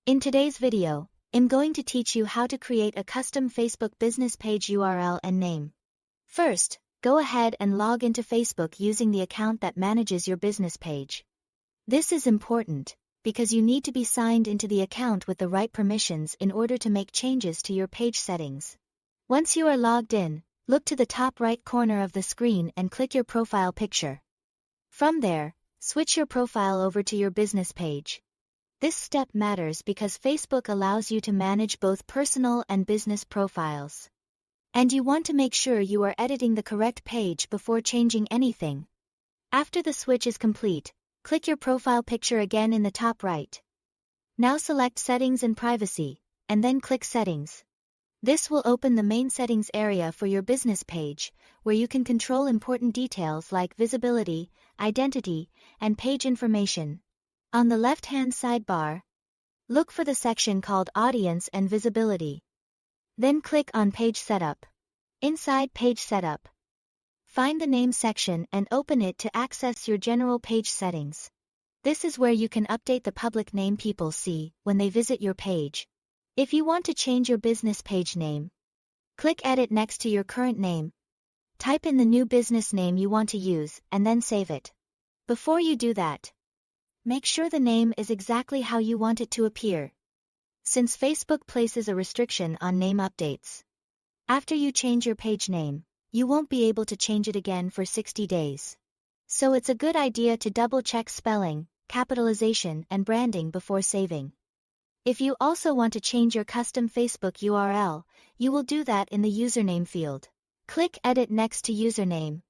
In today's video, I'm going to teach you how to create a custom Facebook business page URL and name. First, go ahead and log into Facebook using the account that manages your business page. This is important, because you need to be signed into the account with the right permissions in order to make changes to your page settings. Once you are logged in, look to the top right corner of the screen and click your profile picture. From there, switch your profile over to your business page. This step matters because Facebook allows you to manage both personal and business profiles. And you want to make sure you are editing the correct page before changing anything. After the switch is complete, click your profile picture again in the top right. Now select Settings and Privacy, and then click Settings. This will open the main settings area for your business page, where you can control important details like visibility, identity, and page information. On the left-hand sidebar, look for the section called Audience and Visibility. Then click on Page Setup. Inside Page Setup, find the Name section and open it to access your general page settings. This is where you can update the public name people see when they visit your page. If you want to change your business page name, click Edit next to your current name. Type in the new business name you want to use and then save it. Before you do that, make sure the name is exactly how you want it to appear, since Facebook places a restriction on name updates. After you change your page name, you won't be able to change it again for 60 days. So it's a good idea to double-check spelling, capitalization, and branding before saving. If you also want to change your custom Facebook URL, you will do that in the username field. Click Edit next to Username.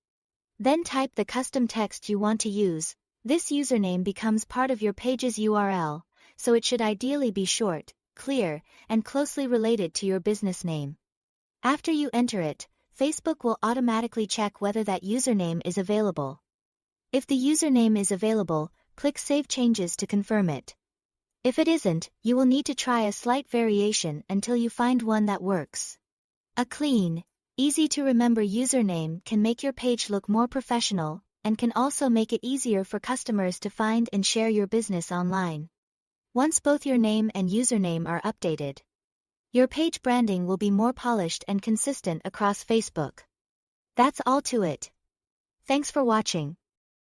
Then type the custom text you want to use. This username becomes part of your page's URL, so it should ideally be short, clear, and closely related to your business name. After you enter it, Facebook will automatically check whether that username is available. If the username is available, click Save Changes to confirm it. If it isn't, you will need to try a slight variation until you find one that works. A clean, easy-to-remember username can make your page look more professional, and can also make it easier for customers to find and share your business online. Once both your name and username are updated, your page branding will be more polished and consistent across Facebook. That's all to it. Thanks for watching.